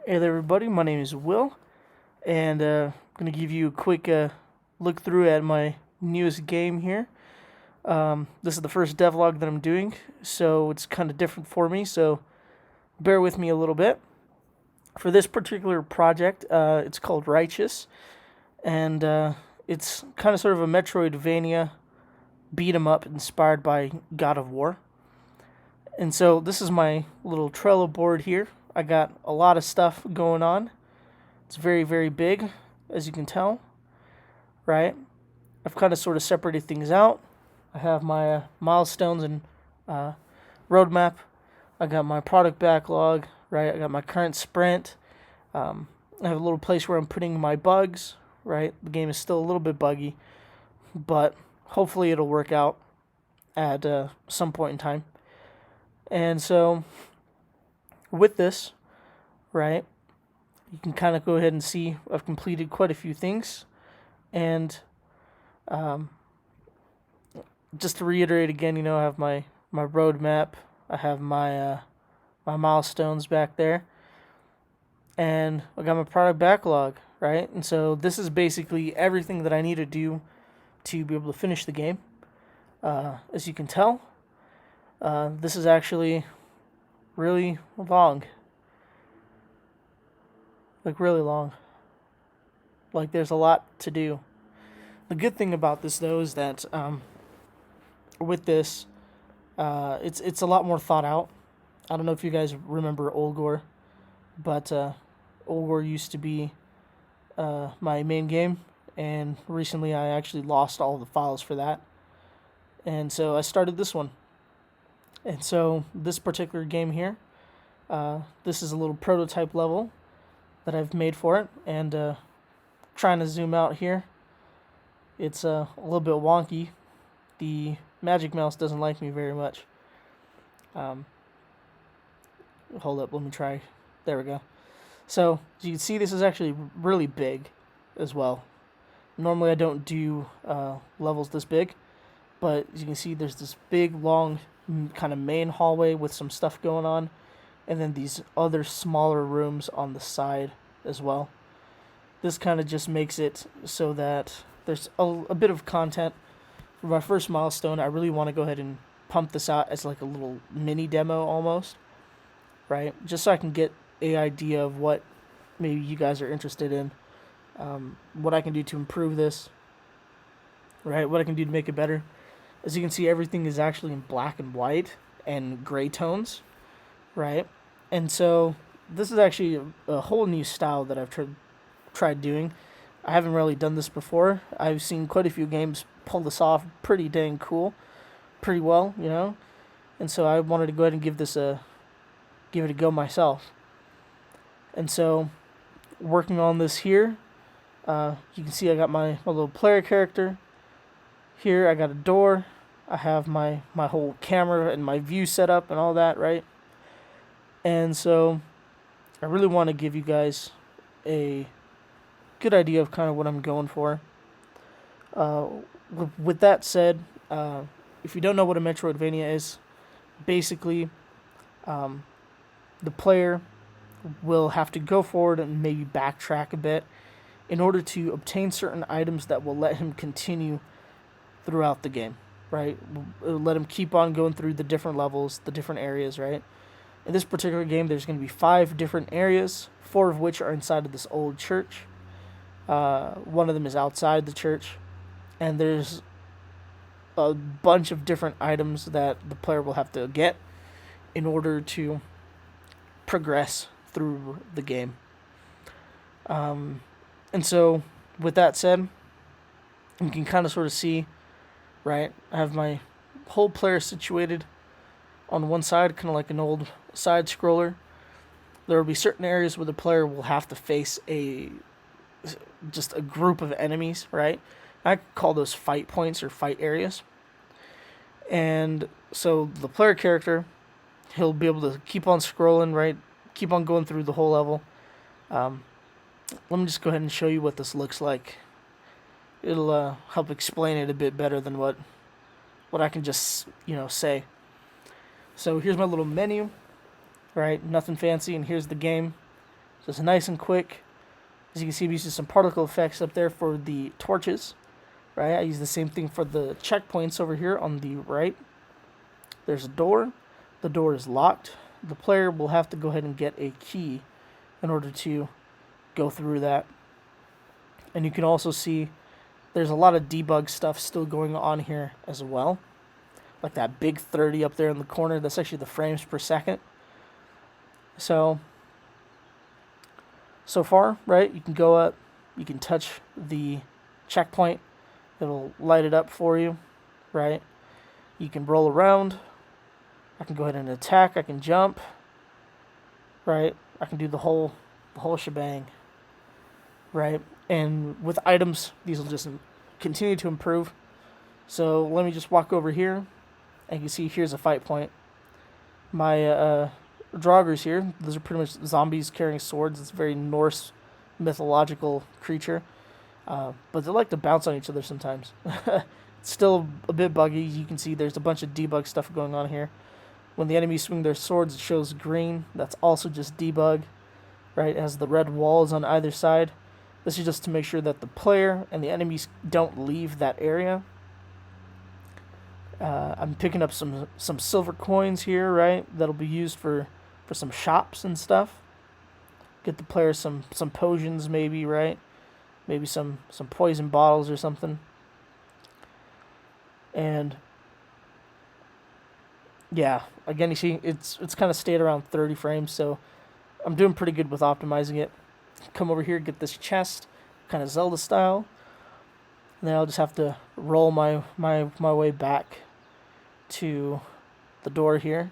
Hey there, everybody. My name is Will, and I'm going to give you a quick look through at my newest game here. This is the first devlog that I'm doing, so it's kind of different for me, so bear with me a little bit. For this particular project, it's called Righteous, and it's kind of sort of a Metroidvania Beat-em-up inspired by God of War. And so this is my little Trello board here. I got a lot of stuff going on. It's very, very big, as you can tell, right? I've kind of sort of separated things out. I have my milestones and uh, roadmap. I got my product backlog, right? I got my current sprint. I have a little place where I'm putting my bugs, right? The game is still a little bit buggy, but hopefully it'll work out at some point in time. And so, with this, right, you can kind of go ahead and see I've completed quite a few things. And um, just to reiterate again, I have my roadmap, I have my milestones back there, and I got my product backlog, right? And so this is basically everything that I need to do to be able to finish the game. As you can tell, this is actually really long. Like, really long. Like, there's a lot to do. The good thing about this, though, is that with this, it's a lot more thought out. I don't know if you guys remember Olgor, but Olgor used to be my main game, and recently I actually lost all the files for that. And so I started this one. And so this particular game here, this is a little prototype level that I've made for it, and trying to zoom out here, it's a little bit wonky. The Magic Mouse doesn't like me very much. Um, Hold up, let me try. There we go. So as you can see, this is actually really big as well. Normally I don't do levels this big, but as you can see, there's this big, long kind of main hallway with some stuff going on, and then these other smaller rooms on the side as well. This kind of just makes it so that there's a bit of content. For my first milestone, I really want to go ahead and pump this out as like a little mini demo almost, right? Just so I can get an idea of what maybe you guys are interested in, what I can do to improve this, right? What I can do to make it better. As you can see, everything is actually in black and white and gray tones, right? And so this is actually a whole new style that I've tried doing. I haven't really done this before. I've seen quite a few games pull this off pretty dang cool, pretty well. And so I wanted to go ahead and give it a go myself. And so, working on this here, you can see I got my little player character. Here I got a door. I have my whole camera and my view set up and all that, right? And so I really want to give you guys a good idea of kind of what I'm going for. Uh, with that said, if you don't know what a Metroidvania is, basically, the player will have to go forward and maybe backtrack a bit in order to obtain certain items that will let him continue throughout the game, right? It'll let him keep on going through the different levels, the different areas, right? In this particular game, there's going to be 5 different areas, 4 of which are inside of this old church. One of them is outside the church, and there's a bunch of different items that the player will have to get in order to progress through the game. And so, with that said, you can kind of sort of see, right? I have my whole player situated on one side, kind of like an old side scroller. There will be certain areas where the player will have to face just a group of enemies, right? I call those fight points or fight areas. And so the player character, he'll be able to keep on scrolling, right? Keep on going through the whole level. Let me just go ahead and show you what this looks like. It'll help explain it a bit better than what I can just say. So here's my little menu, right? Nothing fancy, and here's the game. So it's nice and quick. As you can see, we use some particle effects up there for the torches, right? I use the same thing for the checkpoints over here on the right. There's a door. The door is locked. The player will have to go ahead and get a key in order to go through that. And you can also see there's a lot of debug stuff still going on here as well. Like that big 30 up there in the corner, that's actually the frames per second. So far, right, you can go up, you can touch the checkpoint, it'll light it up for you, right? You can roll around, I can go ahead and attack, I can jump, right? I can do the whole shebang, right? And with items, these will just continue to improve. So let me just walk over here, and you can see here's a fight point. My Draugrs here, those are pretty much zombies carrying swords. It's a very Norse mythological creature. But they like to bounce on each other sometimes. It's still a bit buggy. You can see there's a bunch of debug stuff going on here. When the enemies swing their swords, it shows green. That's also just debug, right? It has the red walls on either side. This is just to make sure that the player and the enemies don't leave that area. I'm picking up some silver coins here, right? That'll be used for some shops and stuff. Get the player some potions maybe, right? Maybe some poison bottles or something. And yeah, again, you see it's kind of stayed around 30 frames, so I'm doing pretty good with optimizing it. Come over here, get this chest, kind of Zelda style. And then I'll just have to roll my way back to the door here.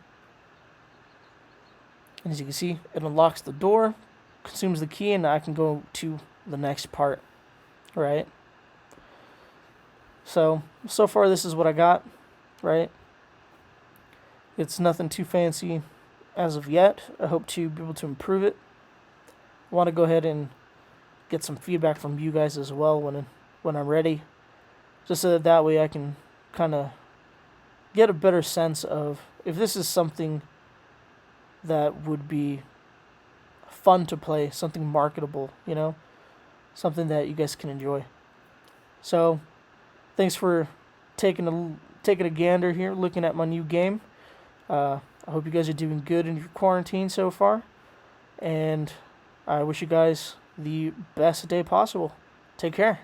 And as you can see, it unlocks the door, consumes the key, and I can go to the next part, right? So far this is what I got, right? It's nothing too fancy as of yet. I hope to be able to improve it. I want to go ahead and get some feedback from you guys as well when I'm ready, just so that way I can kind of get a better sense of if this is something that would be fun to play, something marketable, you know, something that you guys can enjoy. So, thanks for taking a gander here, looking at my new game. I hope you guys are doing good in your quarantine so far, and I wish you guys the best day possible. Take care.